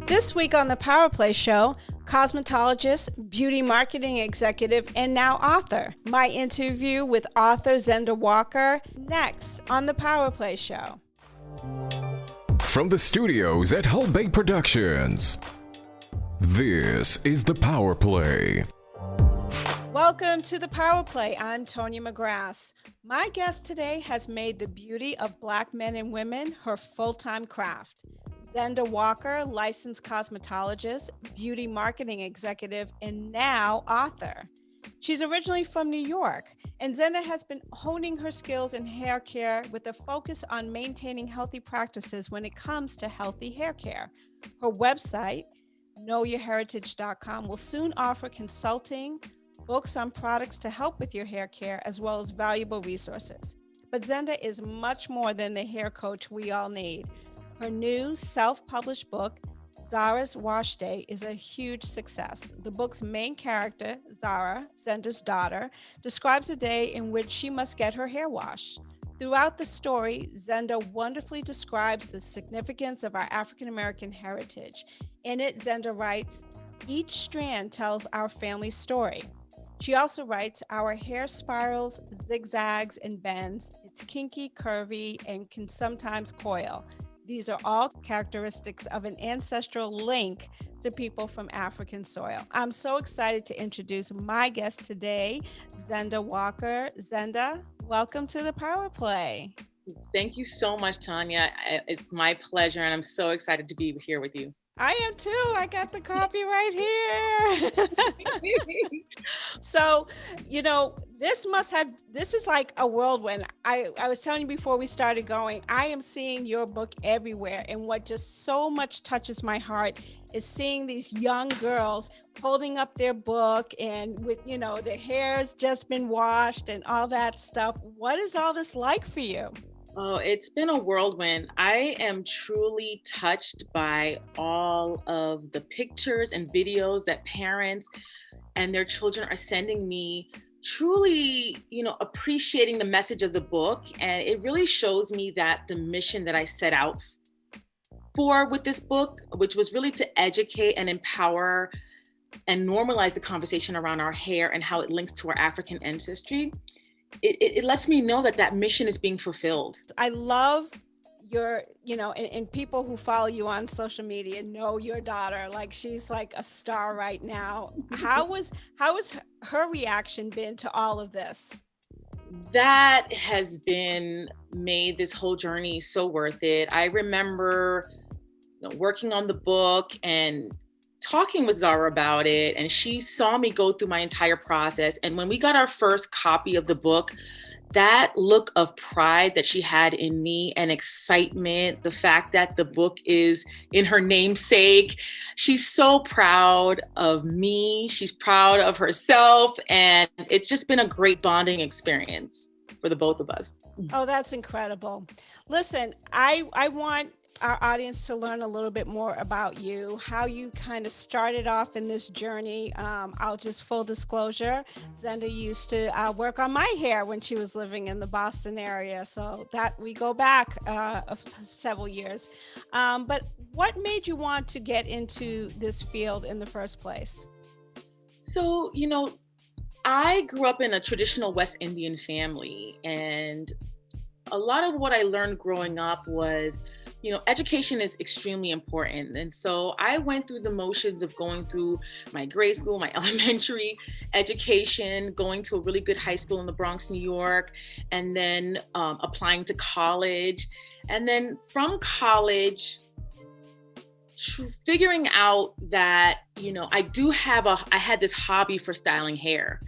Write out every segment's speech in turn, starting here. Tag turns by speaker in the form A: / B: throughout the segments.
A: This week on the PowerPLAY show, cosmetologist, beauty marketing executive, and now author. My interview with author Zenda Walker next on the PowerPLAY show.
B: From the studios at Hull Bay Productions, this is the PowerPLAY.
A: Welcome to the PowerPLAY. I'm Tonya McGrath. My guest today has made the beauty of Black men and women her full-time craft. Zenda Walker, licensed cosmetologist, beauty marketing executive, and now author. She's originally from New York, and Zenda has been honing her skills in hair care with a focus on maintaining healthy practices when it comes to healthy hair care. Her website, knowyourheritage.com, will soon offer consulting, books on products to help with your hair care, as well as valuable resources. But Zenda is much more than the hair coach we all need. Her new self-published book, Zara's Wash Day, is a huge success. The book's main character, Zara, Zenda's daughter, describes a day in which she must get her hair washed. Throughout the story, Zenda wonderfully describes the significance of our African-American heritage. In it, Zenda writes, "Each strand tells our family story." She also writes, "Our hair spirals, zigzags, and bends. It's kinky, curvy, and can sometimes coil. These are all characteristics of an ancestral link to people from African soil." I'm so excited to introduce my guest today, Zenda Walker. Zenda, welcome to the PowerPLAY.
C: Thank you so much, Tonya. It's my pleasure, and I'm so excited to be here with you.
A: I am too. I got the copy right here. So, this is like a whirlwind. I was telling you before we started going, I am seeing your book everywhere. And what just so much touches my heart is seeing these young girls holding up their book and with, their hair's just been washed and all that stuff. What is all this like for you?
C: Oh, it's been a whirlwind. I am truly touched by all of the pictures and videos that parents and their children are sending me, truly, appreciating the message of the book. And it really shows me that the mission that I set out for with this book, which was really to educate and empower and normalize the conversation around our hair and how it links to our African ancestry, it lets me know that mission is being fulfilled.
A: I love your, and people who follow you on social media know your daughter, like she's like a star right now. How has her reaction been to all of this?
C: That has made this whole journey so worth it. I remember working on the book and talking with Zara about it, and she saw me go through my entire process. And when we got our first copy of the book, that look of pride that she had in me and excitement, the fact that the book is in her namesake, she's so proud of me. She's proud of herself. And it's just been a great bonding experience for the both of us.
A: Oh, that's incredible. Listen, I want our audience to learn a little bit more about you, how you kind of started off in this journey. I'll just full disclosure, Zenda used to work on my hair when she was living in the Boston area. So that we go back several years. But what made you want to get into this field in the first place?
C: So, I grew up in a traditional West Indian family, and a lot of what I learned growing up was education is extremely important. And so I went through the motions of going through my grade school, my elementary education, going to a really good high school in the Bronx, New York, and then applying to college. And then from college, figuring out that, I had this hobby for styling hair.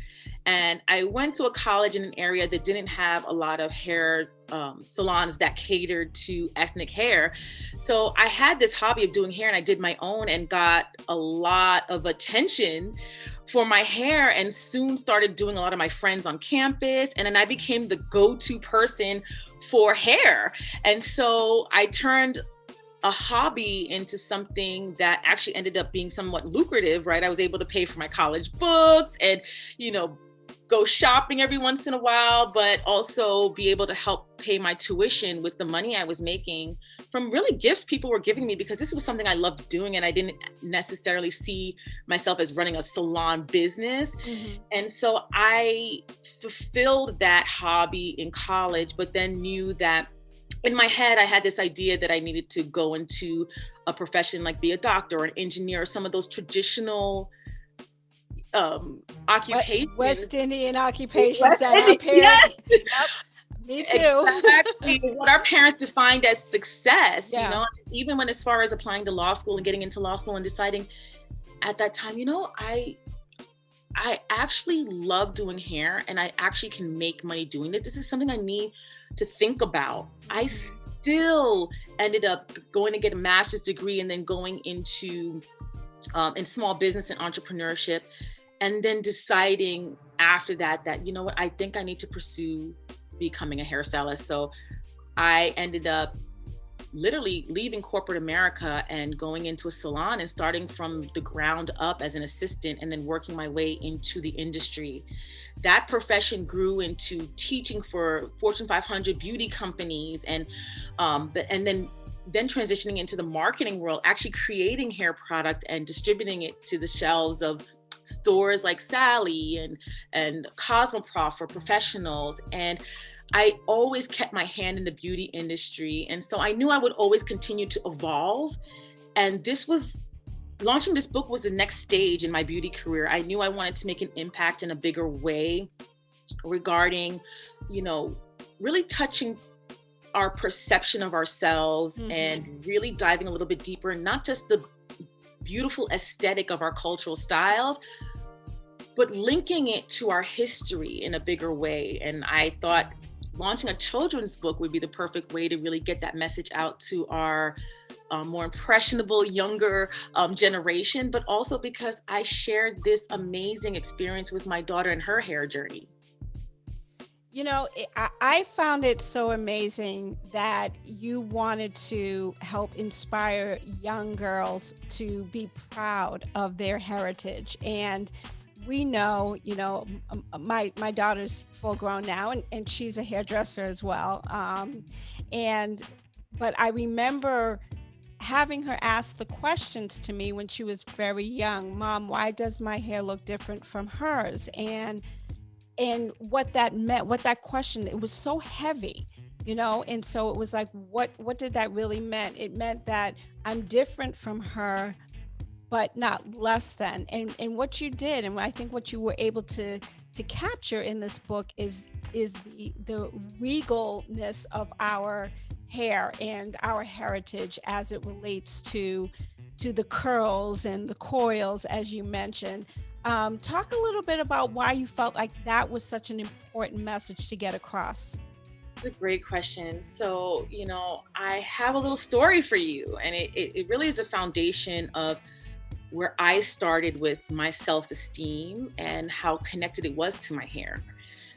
C: And I went to a college in an area that didn't have a lot of hair salons that catered to ethnic hair. So I had this hobby of doing hair, and I did my own and got a lot of attention for my hair, and soon started doing a lot of my friends on campus. And then I became the go-to person for hair. And so I turned a hobby into something that actually ended up being somewhat lucrative, right? I was able to pay for my college books and, go shopping every once in a while, but also be able to help pay my tuition with the money I was making from really gifts people were giving me, because this was something I loved doing, and I didn't necessarily see myself as running a salon business.
A: Mhm.
C: And so I fulfilled that hobby in college, but then knew that in my head, I had this idea that I needed to go into a profession, like be a doctor or an engineer, or some of those traditional occupations.
A: West Indian occupations
C: West
A: that our
C: Indian,
A: parents.
C: yes!
A: Yep, me too.
C: Exactly what our parents defined as success,
A: Yeah.
C: you know, even when, as far as applying to law school and getting into law school and deciding at that time, you know, I actually love doing hair, and I actually can make money doing it. This is something I need to think about. I still ended up going to get a master's degree and then going into in small business and entrepreneurship, and then deciding after that, you know what, I think I need to pursue becoming a hairstylist. So I ended up literally leaving corporate America and going into a salon and starting from the ground up as an assistant, and then working my way into the industry. That profession grew into teaching for Fortune 500 beauty companies, and then transitioning into the marketing world, actually creating hair product and distributing it to the shelves of stores like Sally and Cosmoprof for professionals. And I always kept my hand in the beauty industry. And so I knew I would always continue to evolve. And launching this book was the next stage in my beauty career. I knew I wanted to make an impact in a bigger way regarding, you know, really touching our perception of ourselves, and really diving a little bit deeper, not just the beautiful aesthetic of our cultural styles, but linking it to our history in a bigger way. And I thought launching a children's book would be the perfect way to really get that message out to our more impressionable, younger generation, but also because I shared this amazing experience with my daughter and her hair journey.
A: You know, I found it so amazing that you wanted to help inspire young girls to be proud of their heritage. And we know, you know, my daughter's full grown now, and she's a hairdresser as well. But I remember having her ask the questions to me when she was very young. Mom, why does my hair look different from hers? And what that meant, what that question, it was so heavy, you know? And so it was like, what did that really mean? It meant that I'm different from her, but not less than. And what you did, and I think what you were able to capture in this book is the regalness of our hair and our heritage as it relates to the curls and the coils, as you mentioned. Talk a little bit about why you felt like that was such an important message to get across.
C: That's a great question. So, you know, I have a little story for you, and it really is a foundation of where I started with my self-esteem and how connected it was to my hair.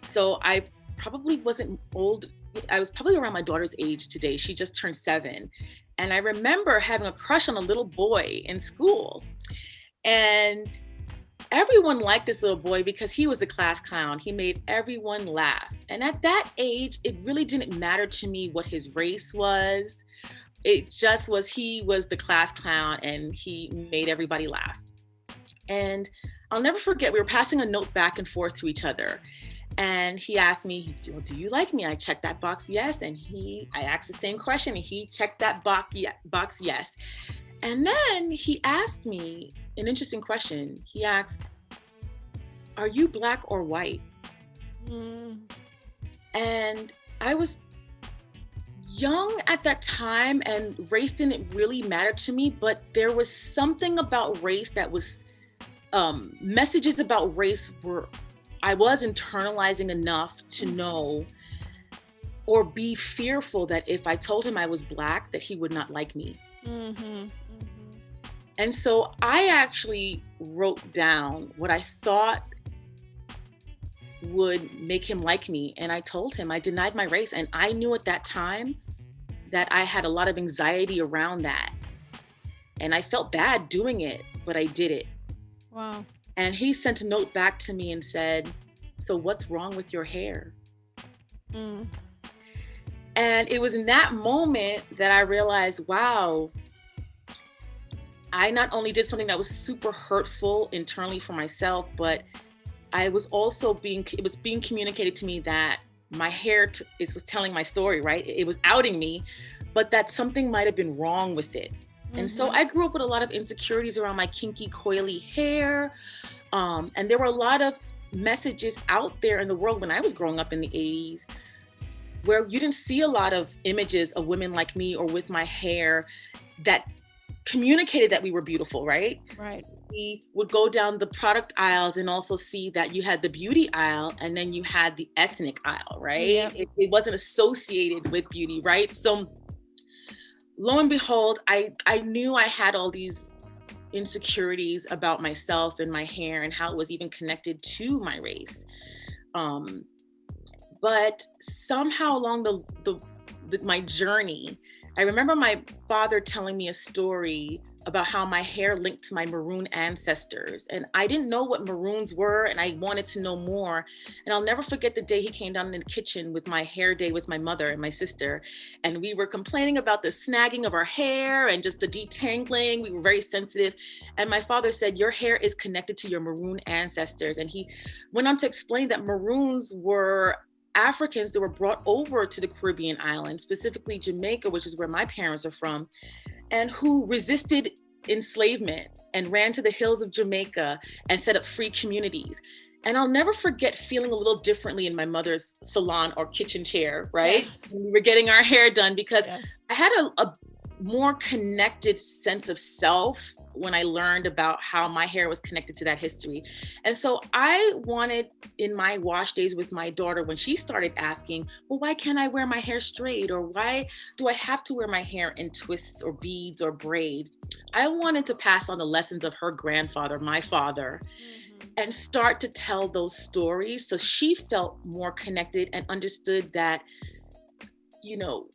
C: So I probably wasn't old. I was probably around my daughter's age today. She just turned 7. And I remember having a crush on a little boy in school. And everyone liked this little boy because he was the class clown. He made everyone laugh. And at that age, it really didn't matter to me what his race was. It just was, he was the class clown and he made everybody laugh. And I'll never forget, we were passing a note back and forth to each other. And he asked me, do you like me? I checked that box, yes. And I asked the same question and he checked that box, yes. And then he asked me an interesting question. He asked, are you black or white? And I was young at that time and race didn't really matter to me, but there was something about race that was, messages about race I was internalizing enough to know or be fearful that if I told him I was black, that he would not like me. And so I actually wrote down what I thought would make him like me. And I told him I denied my race. And I knew at that time that I had a lot of anxiety around that. And I felt bad doing it, but I did it.
A: Wow.
C: And he sent a note back to me and said, so what's wrong with your hair? And And it was in that moment that I realized, wow, I not only did something that was super hurtful internally for myself, but I was also it was being communicated to me that my hair was telling my story, right? It was outing me, but that something might have been wrong with it. And so I grew up with a lot of insecurities around my kinky, coily hair. And there were a lot of messages out there in the world when I was growing up in the 80s where you didn't see a lot of images of women like me or with my hair that communicated that we were beautiful, right?
A: Right.
C: We would go down the product aisles and also see that you had the beauty aisle and then you had the ethnic aisle, right?
A: Yep.
C: It wasn't associated with beauty, right? So lo and behold, I knew I had all these insecurities about myself and my hair and how it was even connected to my race. But somehow along my journey, I remember my father telling me a story about how my hair linked to my maroon ancestors. And I didn't know what maroons were, and I wanted to know more. And I'll never forget the day he came down in the kitchen with my hair day with my mother and my sister. And we were complaining about the snagging of our hair and just the detangling. We were very sensitive. And my father said, your hair is connected to your maroon ancestors. And he went on to explain that maroons were Africans that were brought over to the Caribbean islands, specifically Jamaica, which is where my parents are from, and who resisted enslavement and ran to the hills of Jamaica and set up free communities. And I'll never forget feeling a little differently in my mother's salon or kitchen chair, right? Yeah. When we were getting our hair done, because I had a more connected sense of self when I learned about how my hair was connected to that history. And so I wanted, in my wash days with my daughter, when she started asking, well, why can't I wear my hair straight? Or why do I have to wear my hair in twists or beads or braids? I wanted to pass on the lessons of her grandfather, my father, and start to tell those stories. So she felt more connected and understood that, you know,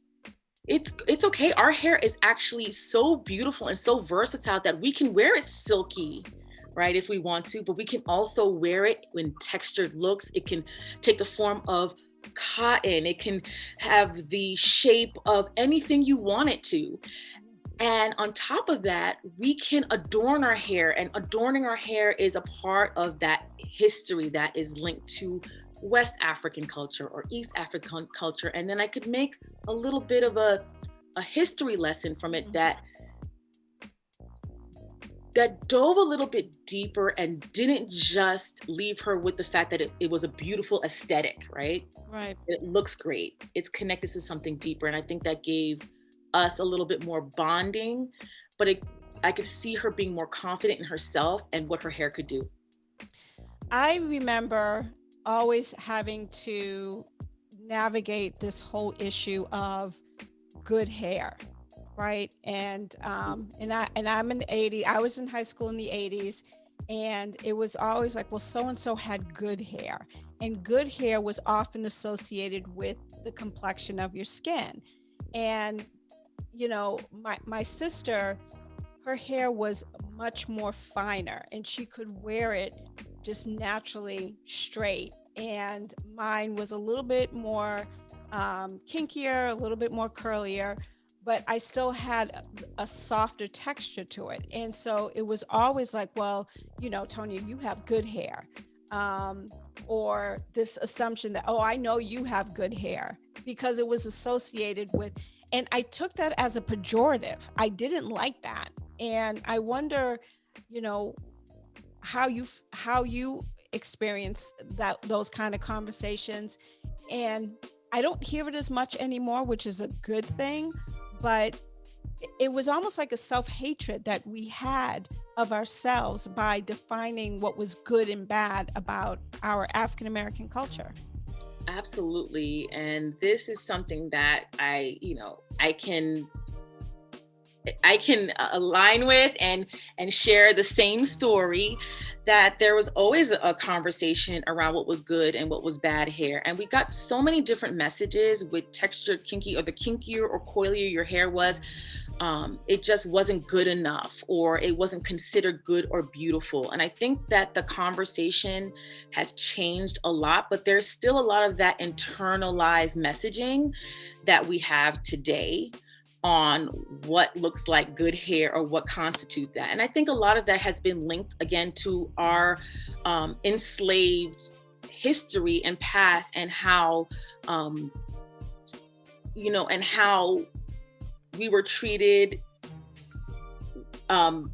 C: it's okay. Our hair is actually so beautiful and so versatile that we can wear it silky, right, if we want to, but we can also wear it in textured looks. It can take the form of cotton. It can have the shape of anything you want it to. And on top of that, we can adorn our hair, and adorning our hair is a part of that history that is linked to West African culture or East African culture. And then I could make a little bit of a history lesson from it that dove a little bit deeper and didn't just leave her with the fact that it was a beautiful aesthetic, right?
A: Right.
C: It looks great. It's connected to something deeper. And I think that gave us a little bit more bonding, but I could see her being more confident in herself and what her hair could do.
A: I remember always having to navigate this whole issue of good hair, right? And I'm in the 80s. I was in high school in the 80s, and it was always like, well, so and so had good hair, and good hair was often associated with the complexion of your skin. And you know, my sister, her hair was much more finer, and she could wear it just naturally straight. And mine was a little bit more kinkier, a little bit more curlier, but I still had a softer texture to it. And so it was always like, well, you know, Tonya, you have good hair. Or this assumption that, oh, I know you have good hair, because it was associated with, and I took that as a pejorative. I didn't like that. And I wonder, you know, how you experience those kind of conversations. And I don't hear it as much anymore, which is a good thing, but it was almost like a self-hatred that we had of ourselves by defining what was good and bad about our African American culture.
C: Absolutely. And this is something that I can I can align with and share the same story, that there was always a conversation around what was good and what was bad hair. And we got so many different messages with textured kinky, or the kinkier or coilier your hair was, it just wasn't good enough, or it wasn't considered good or beautiful. And I think that the conversation has changed a lot, but there's still a lot of that internalized messaging that we have today on what looks like good hair or what constitutes that. And I think a lot of that has been linked again to our enslaved history and past, and how, and how we were treated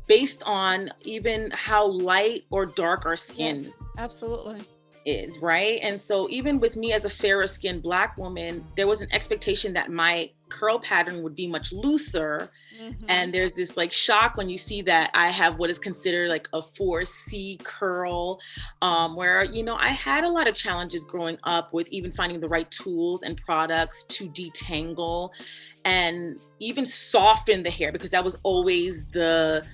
C: based on even how light or dark our skin
A: Yes, absolutely.
C: is, right? And so even with me as a fairer skinned Black woman, there was an expectation that my curl pattern would be much looser.
A: Mm-hmm.
C: And there's this like shock when you see that I have what is considered like a 4C curl, where, I had a lot of challenges growing up with even finding the right tools and products to detangle and even soften the hair, because that was always the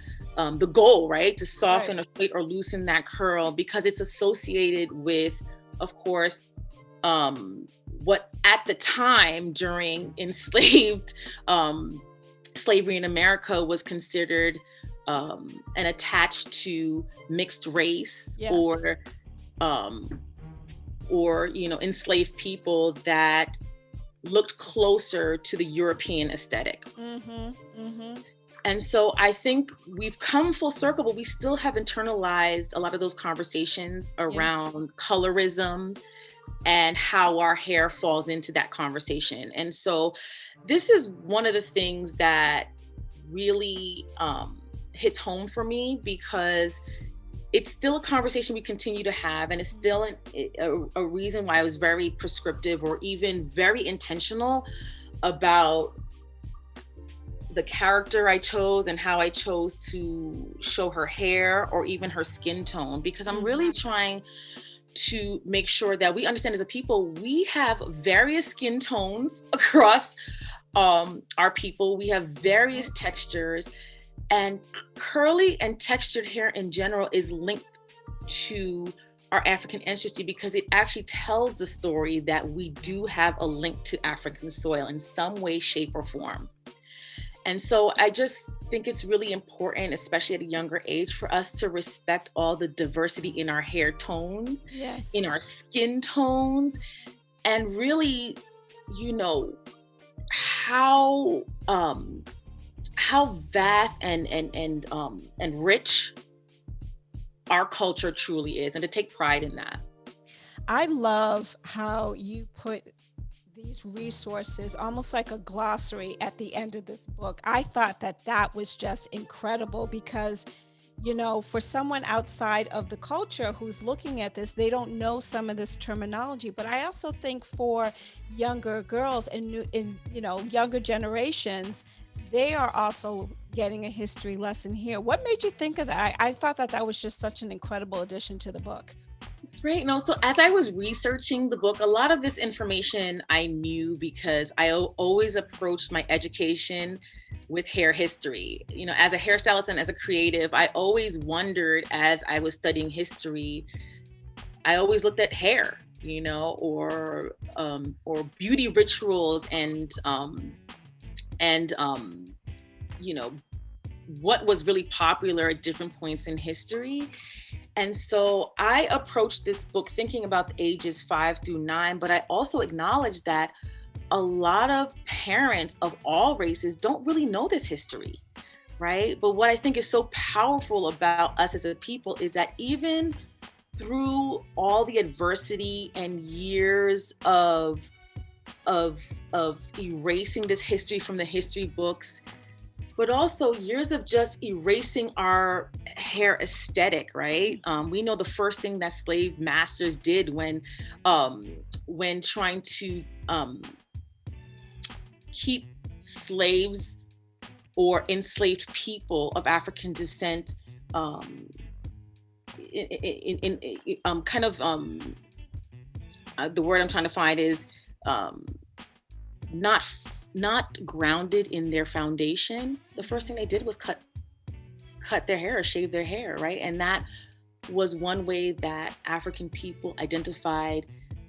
C: goal, right? To soften
A: Right.
C: or straight or loosen that curl, because it's associated with, of course, what at the time during enslaved slavery in America was considered and attached to mixed race.
A: Yes.
C: Or enslaved people that looked closer to the European aesthetic.
A: Mm-hmm. Mm-hmm.
C: And so I think we've come full circle, but we still have internalized a lot of those conversations around colorism and how our hair falls into that conversation. And so this is one of the things that really hits home for me, because it's still a conversation we continue to have, and it's still a reason why I was very prescriptive or even very intentional about the character I chose and how I chose to show her hair or even her skin tone, because I'm really trying to make sure that we understand as a people, we have various skin tones across our people. We have various textures, and curly and textured hair in general is linked to our African ancestry, because it actually tells the story that we do have a link to African soil in some way, shape, or form. And so I just think it's really important, especially at a younger age, for us to respect all the diversity in our hair tones,
A: Yes.
C: in our skin tones, and really, how vast and rich our culture truly is, and to take pride in that.
A: I love how you put these resources almost like a glossary at the end of this book. I thought that was just incredible, because for someone outside of the culture who's looking at this, they don't know some of this terminology. But I also think for younger girls and younger generations, they are also getting a history lesson here. What made you think of that? I thought that was just such an incredible addition to the book.
C: Great. No, so as I was researching the book, a lot of this information I knew because I always approached my education with hair history. As a hairstylist and as a creative, I always wondered, as I was studying history, I always looked at hair, or beauty rituals and what was really popular at different points in history. And so I approached this book thinking about the ages 5 through 9, but I also acknowledged that a lot of parents of all races don't really know this history, right? But what I think is so powerful about us as a people is that even through all the adversity and years of erasing this history from the history books, but also years of just erasing our hair aesthetic, right? We know the first thing that slave masters did when trying to keep slaves or enslaved people of African descent the word I'm trying to find is not not grounded in their foundation, the first thing they did was cut their hair or shave their hair, right? And that was one way that African people identified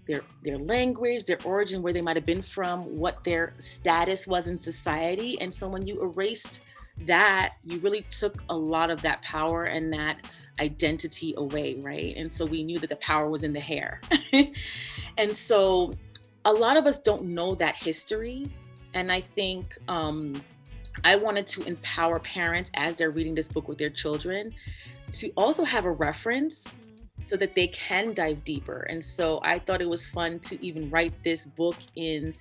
C: their language, their origin, where they might have been from, what their status was in society. And so when you erased that, you really took a lot of that power and that identity away, right? And so we knew that the power was in the hair. And so a lot of us don't know that history. And I think I wanted to empower parents as they're reading this book with their children to also have a reference so that they can dive deeper. And so I thought it was fun to even write this book in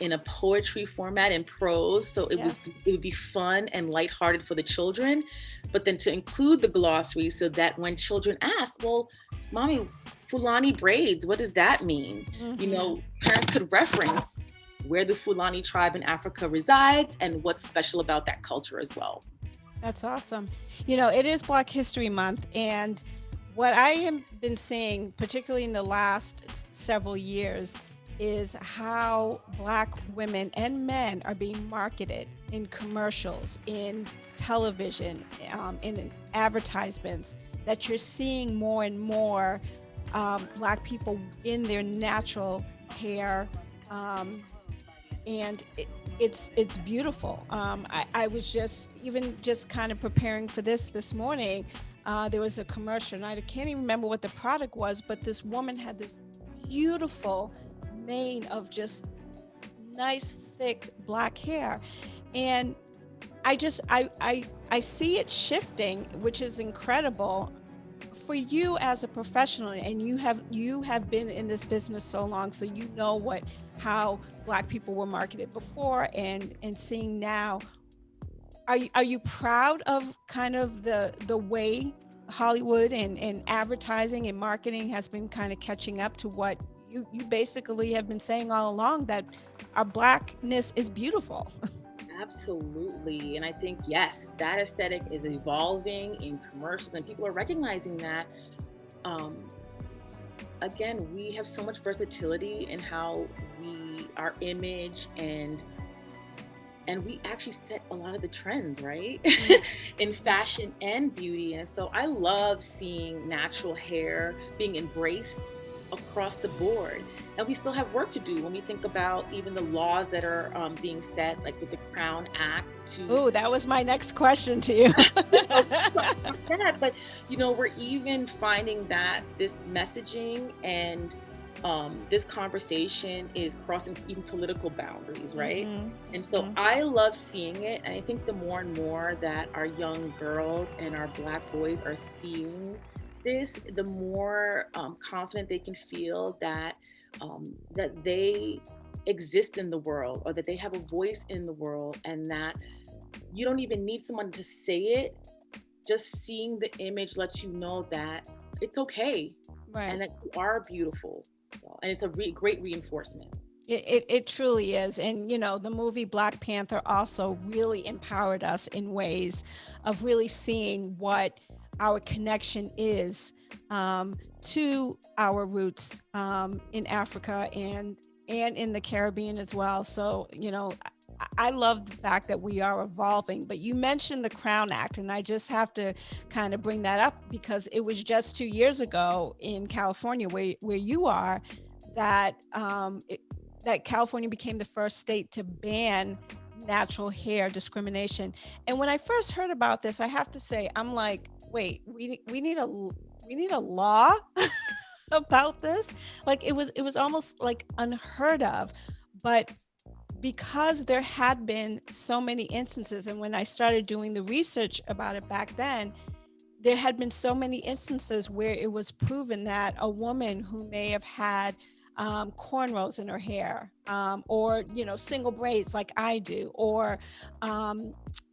C: a poetry format in prose. So it would be fun and lighthearted for the children, but then to include the glossary so that when children ask, well, mommy, Fulani braids, what does that mean? You know, parents could reference where the Fulani tribe in Africa resides and what's special about that culture as well.
A: That's awesome. You know, it is Black History Month, and what I have been seeing, particularly in the last several years, is how Black women and men are being marketed in commercials, in television, in advertisements, that you're seeing more and more Black people in their natural hair, and it's beautiful. I was just kind of preparing for this morning. There was a commercial, and I can't even remember what the product was, but this woman had this beautiful mane of just nice, thick Black hair, and I see it shifting, which is incredible. For you as a professional, and you have been in this business so long, so you know how Black people were marketed before and seeing now. Are you proud of kind of the way Hollywood and advertising and marketing has been kind of catching up to what you basically have been saying all along, that our Blackness is beautiful?
C: Absolutely. And I think, yes, that aesthetic is evolving in commercials and people are recognizing that. Again, we have so much versatility in how our image and we actually set a lot of the trends, right? In fashion and beauty. And so I love seeing natural hair being embraced across the board. And we still have work to do when we think about even the laws that are being set, like with the Crown Act.
A: Oh, that was my next question to you.
C: But you know, we're even finding that this messaging and this conversation is crossing even political boundaries, right? And so I love seeing it, and I think the more and more that our young girls and our Black boys are seeing this, the more confident they can feel that they exist in the world, or that they have a voice in the world, and that you don't even need someone to say it. Just seeing the image lets you know that it's okay,
A: right,
C: and that you are beautiful. So, and it's a great reinforcement.
A: It truly is. And, you know, the movie Black Panther also really empowered us in ways of really seeing what our connection is to our roots in Africa and in the Caribbean as well. So, you know, I love the fact that we are evolving. But you mentioned the Crown Act, and I just have to kind of bring that up because it was just 2 years ago in California, where you are, that that California became the first state to ban natural hair discrimination. And when I first heard about this, I have to say, I'm like, wait, we need a law about this? Like it was almost like unheard of. But because there had been so many instances, and when I started doing the research about it back then, there had been so many instances where it was proven that a woman who may have had cornrows in her hair, or, you know, single braids like I do, or,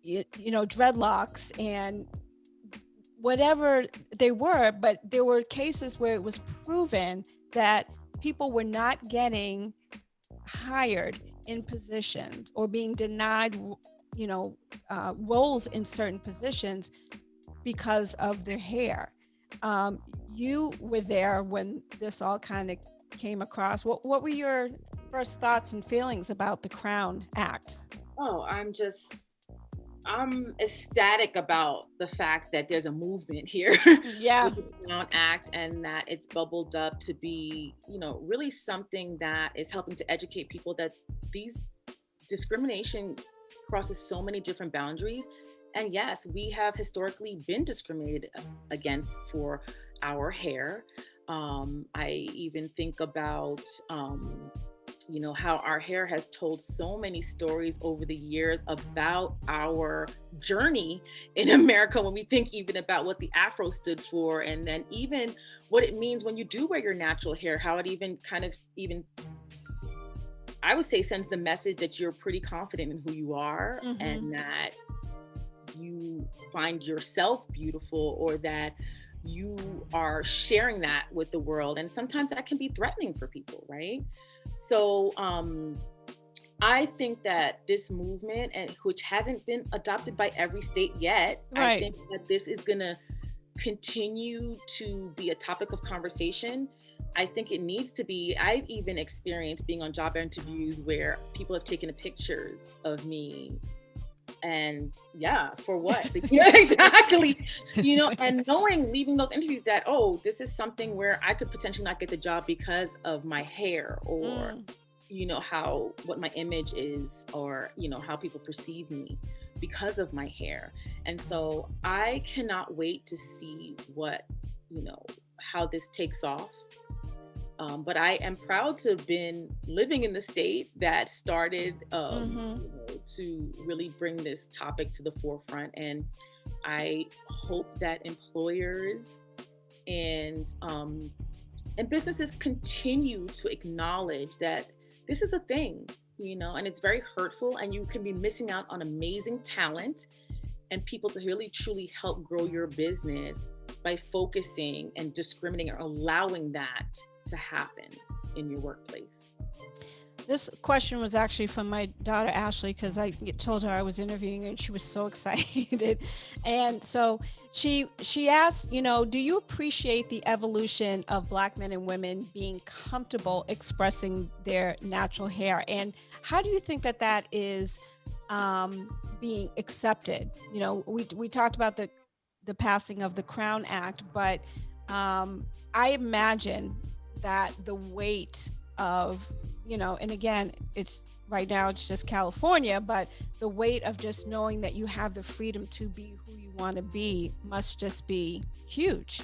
A: you know, dreadlocks and whatever they were, but there were cases where it was proven that people were not getting hired in positions or being denied, you know, roles in certain positions because of their hair. You were there when this all kind of came across. What were your first thoughts and feelings about the Crown Act?
C: Oh, I'm ecstatic about the fact that there's a movement here
A: Yeah.
C: with the Crown Act, and that it's bubbled up to be, really something that is helping to educate people that these discrimination crosses so many different boundaries. And yes, we have historically been discriminated against for our hair. I even think about, how our hair has told so many stories over the years about our journey in America, when we think even about what the Afro stood for, and then even what it means when you do wear your natural hair, how it even I would say sends the message that you're pretty confident in who you are, and that you find yourself beautiful, or that you are sharing that with the world. And sometimes that can be threatening for people, right? So I think that this movement, and which hasn't been adopted by every state yet, I think that this is going to continue to be a topic of conversation. I think it needs to be. I've even experienced being on job interviews where people have taken pictures of me, and for what? Exactly. And leaving those interviews that, oh, this is something where I could potentially not get the job because of my hair, or what my image is, or how people perceive me because of my hair. And so I cannot wait to see what how this takes off. But I am proud to have been living in the state that started to really bring this topic to the forefront. And I hope that employers and businesses continue to acknowledge that this is a thing, and it's very hurtful, and you can be missing out on amazing talent and people to really truly help grow your business by focusing and discriminating or allowing that to happen in your workplace.
A: This question was actually from my daughter, Ashley, because I told her I was interviewing her and she was so excited. And so she asked, do you appreciate the evolution of Black men and women being comfortable expressing their natural hair? And how do you think that is being accepted? We talked about the passing of the Crown Act, but I imagine that the weight of, and again, it's right now it's just California, but the weight of just knowing that you have the freedom to be who you want to be must just be huge.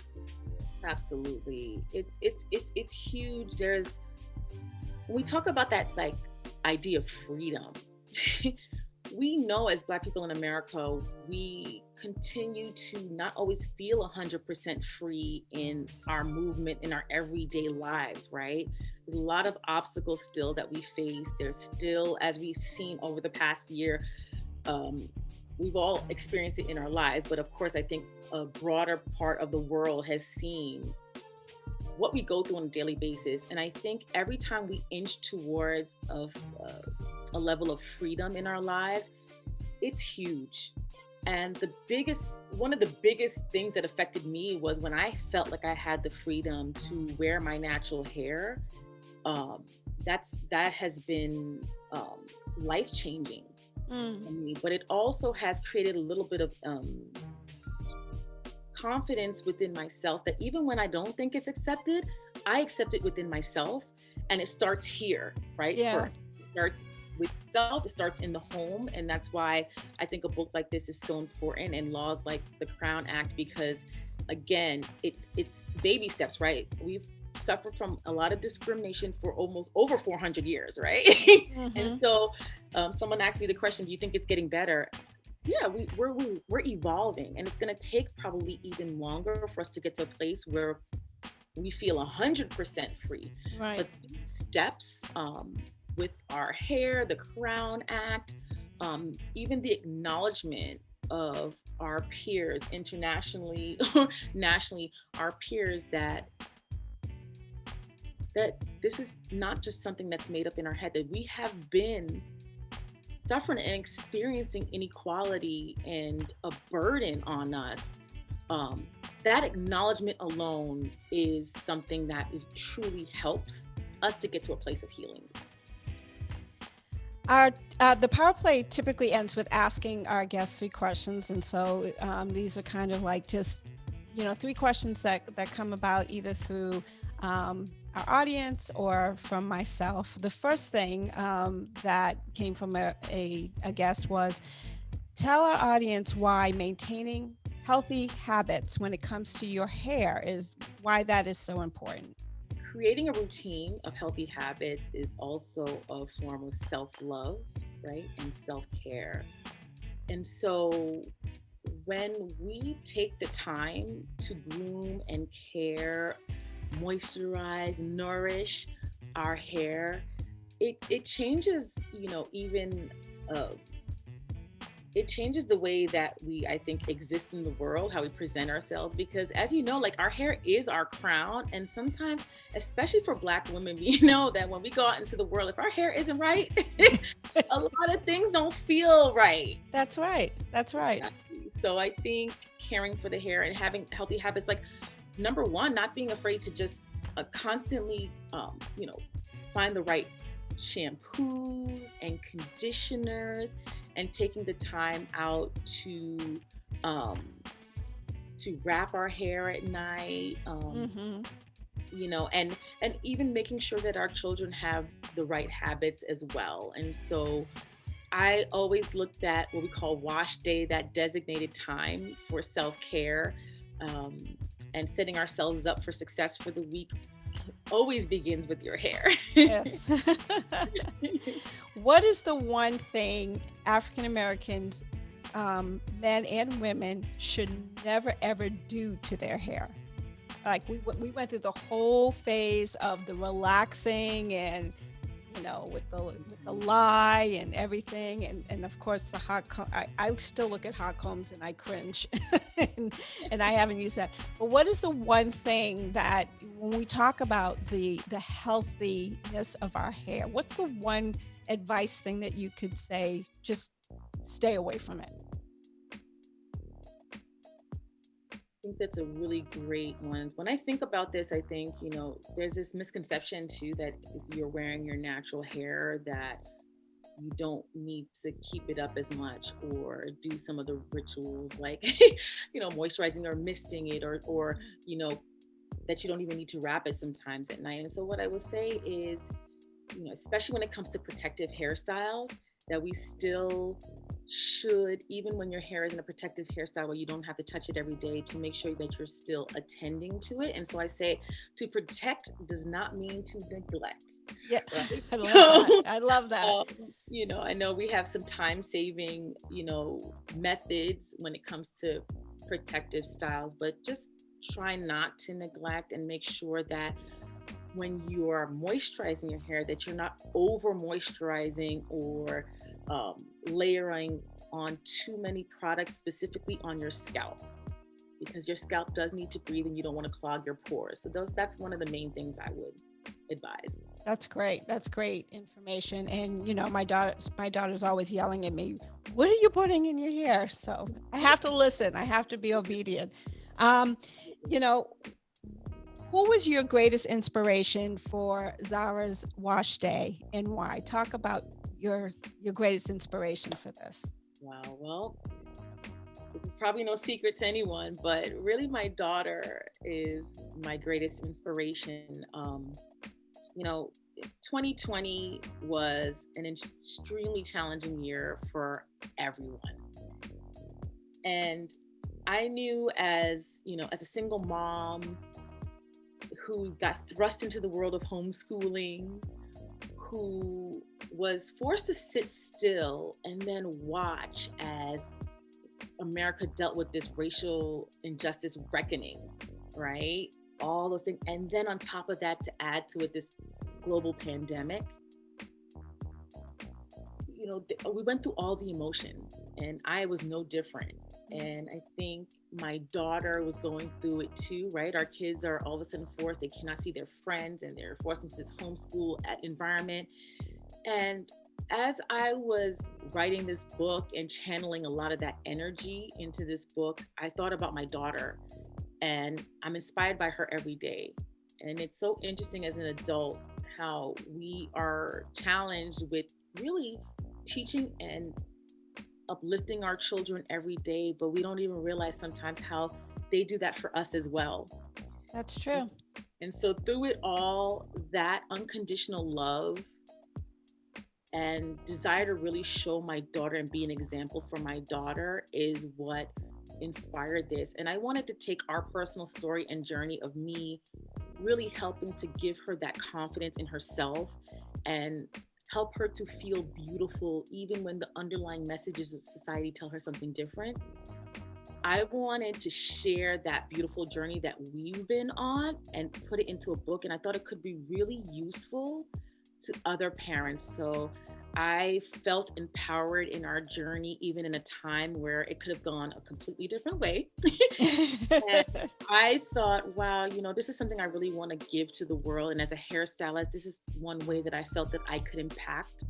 C: Absolutely. It's huge. When we talk about that idea of freedom, we know as Black people in America, we continue to not always feel 100% free in our movement, in our everyday lives, right? There's a lot of obstacles still that we face. There's still, as we've seen over the past year, we've all experienced it in our lives, but of course, I think a broader part of the world has seen what we go through on a daily basis. And I think every time we inch towards a level of freedom in our lives, it's huge. And one of the biggest things that affected me was when I felt like I had the freedom to wear my natural hair. That has been life-changing for me, but it also has created a little bit of confidence within myself that even when I don't think it's accepted, I accept it within myself. And it starts here, right?
A: Yeah.
C: It starts with self, it starts in the home. And that's why I think a book like this is so important, and laws like the Crown Act, because again, it's baby steps, right? We've suffered from a lot of discrimination for almost over 400 years, right? And so someone asked me the question, do you think it's getting better? Yeah, we're evolving, and it's going to take probably even longer for us to get to a place where we feel 100% free.
A: Right.
C: But these steps with our hair, the Crown Act, even the acknowledgement of our peers internationally or nationally, our peers, that this is not just something that's made up in our head, that we have been suffering and experiencing inequality and a burden on us. That acknowledgement alone is something that truly helps us to get to a place of healing.
A: Our the power play typically ends with asking our guests three questions, and so these are kind of like just three questions that come about either through our audience or from myself. The first thing that came from a guest was, tell our audience why maintaining healthy habits when it comes to your hair is why that is so important.
C: Creating a routine of healthy habits is also a form of self-love, right? And self-care. And so when we take the time to groom and care, moisturize, nourish our hair, it changes, even uh, it changes the way that we, I think, exist in the world, how we present ourselves. Because as you know, like, our hair is our crown. And sometimes, especially for Black women, we know that when we go out into the world, if our hair isn't right, a lot of things don't feel right.
A: That's right. That's right.
C: So I think caring for the hair and having healthy habits, like, number one, not being afraid to just constantly, find the right shampoos and conditioners, and taking the time out um, to wrap our hair at night,
A: Hmm.
C: and even making sure that our children have the right habits as well. And so I always looked at what we call wash day, that designated time for self-care, um, and setting ourselves up for success for the week always begins with your hair.
A: Yes. What is the one thing African Americans, men and women, should never ever do to their hair? Like we went through the whole phase of the relaxing and with the lie and everything, and of course the I still look at hot combs and I cringe, and I haven't used that. But what is the one thing that when we talk about the healthiness of our hair, what's the one advice thing that you could say, just stay away from it?
C: I think that's a really great one. When I think about this, I think, there's this misconception too that if you're wearing your natural hair, that you don't need to keep it up as much or do some of the rituals like, moisturizing or misting it, or, that you don't even need to wrap it sometimes at night. And so what I would say is, especially when it comes to protective hairstyles, that we still should, even when your hair is in a protective hairstyle where you don't have to touch it every day, to make sure that you're still attending to it. And so I say, to protect does not mean to neglect.
A: Yeah.
C: Right?
A: I love that. I love that.
C: I know we have some time saving, methods when it comes to protective styles, but just try not to neglect, and make sure that when you are moisturizing your hair, that you're not over moisturizing or layering on too many products, specifically on your scalp, because your scalp does need to breathe and you don't want to clog your pores. So that's one of the main things I would advise.
A: That's great. That's great information. And my daughter's always yelling at me, "What are you putting in your hair?" So I have to listen. I have to be obedient. Um, you know, who was your greatest inspiration for Zara's wash day, and why? Talk about your greatest inspiration for this.
C: Wow. Well, this is probably no secret to anyone, but really my daughter is my greatest inspiration. You know, 2020 was an extremely challenging year for everyone. And I knew, as a single mom who got thrust into the world of homeschooling, who was forced to sit still and then watch as America dealt with this racial injustice reckoning, right? All those things. And then on top of that, to add to it, this global pandemic, we went through all the emotions, and I was no different. And I think my daughter was going through it too, right? Our kids are all of a sudden forced, they cannot see their friends, and they're forced into this homeschool environment. And as I was writing this book and channeling a lot of that energy into this book, I thought about my daughter, and I'm inspired by her every day. And it's so interesting as an adult how we are challenged with really teaching and uplifting our children every day, but we don't even realize sometimes how they do that for us as well.
A: That's true.
C: And so through it all, that unconditional love and desire to really show my daughter and be an example for my daughter is what inspired this. And I wanted to take our personal story and journey of me really helping to give her that confidence in herself and help her to feel beautiful even when the underlying messages of society tell her something different. I wanted to share that beautiful journey that we've been on and put it into a book. And I thought it could be really useful to other parents. So I felt empowered in our journey, even in a time where it could have gone a completely different way. And I thought, wow, this is something I really want to give to the world. And as a hairstylist, this is one way that I felt that I could impact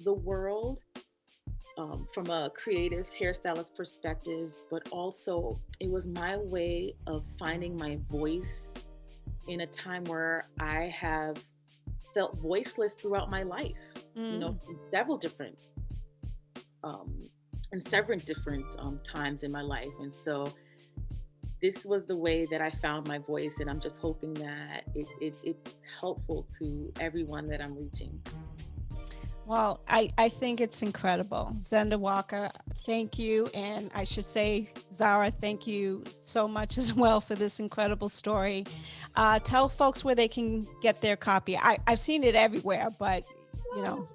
C: the world. From a creative hairstylist perspective, but also it was my way of finding my voice in a time where I have felt voiceless throughout my life, in several different times in my life. And so this was the way that I found my voice, and I'm just hoping that it's helpful to everyone that I'm reaching.
A: Well, I think it's incredible. Zenda Walker, thank you. And I should say, Zara, thank you so much as well for this incredible story. Tell folks where they can get their copy. I've seen it everywhere, but,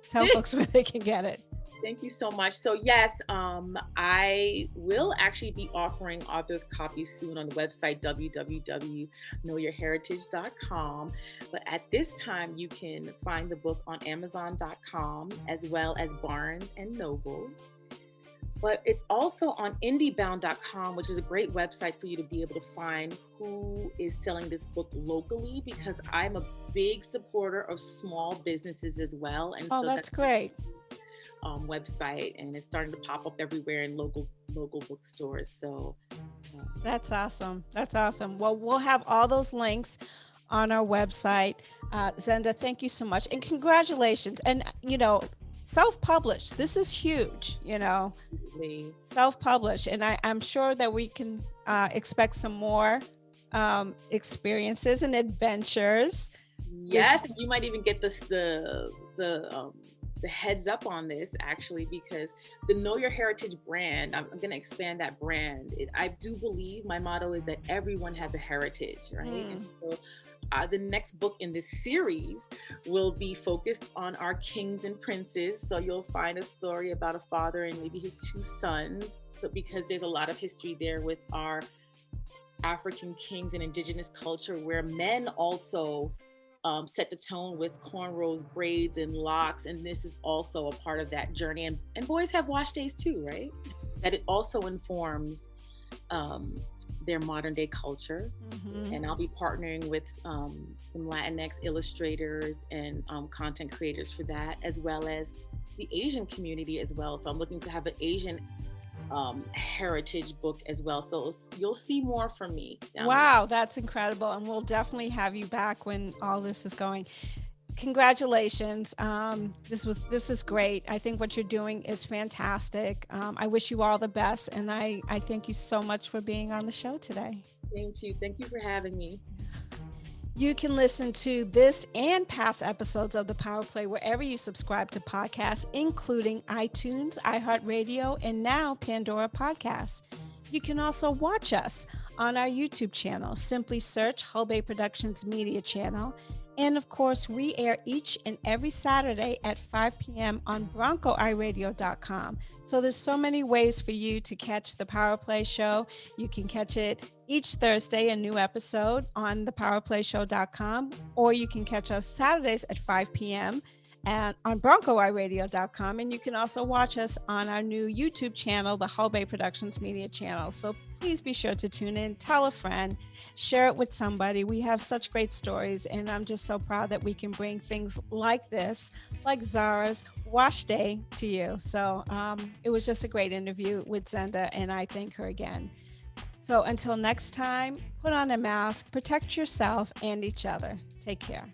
A: tell folks where they can get it.
C: Thank you so much. So yes, I will actually be offering authors copies soon on the website, www.knowyourheritage.com. But at this time, you can find the book on Amazon.com as well as Barnes and Noble. But it's also on indiebound.com, which is a great website for you to be able to find who is selling this book locally, because I'm a big supporter of small businesses as well. And
A: so that's great.
C: Website, and it's starting to pop up everywhere in local bookstores. So
A: that's awesome. Well, we'll have all those links on our website. Zenda, thank you so much, and congratulations. And self-published, this is huge. Self-published, and I'm sure that we can expect some more experiences and adventures.
C: Yes, and you might even get the heads up on this, actually, because the Know Your Heritage brand, I'm going to expand that brand. I do believe, my motto is that everyone has a heritage, right? And so the next book in this series will be focused on our kings and princes. So you'll find a story about a father and maybe his two sons. So because there's a lot of history there with our African kings and indigenous culture, where men also set the tone with cornrows, braids, and locks. And this is also a part of that journey. And boys have wash days too, right? That it also informs their modern day culture. And I'll be partnering with some Latinx illustrators and content creators for that, as well as the Asian community as well. So I'm looking to have an Asian heritage book as well. So you'll see more from me.
A: Wow, that's incredible. And we'll definitely have you back when all this is going. Congratulations. This is great. I think what you're doing is fantastic. I wish you all the best. And I thank you so much for being on the show today.
C: Same to you. Thank you for having me.
A: You can listen to this and past episodes of the PowerPLAY wherever you subscribe to podcasts, including iTunes, iHeartRadio, and now Pandora Podcasts. You can also watch us on our YouTube channel. Simply search Hull Bay Productions Media Channel. And of course, we air each and every Saturday at 5 p.m. on BroncoIRadio.com. So there's so many ways for you to catch the PowerPLAY show. You can catch it each Thursday, a new episode on the PowerPlayShow.com, or you can catch us Saturdays at 5 p.m. and on BroncoIRadio.com. And you can also watch us on our new YouTube channel, the Hull Bay Productions Media Channel. So please be sure to tune in, tell a friend, share it with somebody. We have such great stories, and I'm just so proud that we can bring things like this, like Zara's Wash Day, to you. So it was just a great interview with Zenda, and I thank her again. So until next time, put on a mask, protect yourself and each other. Take care.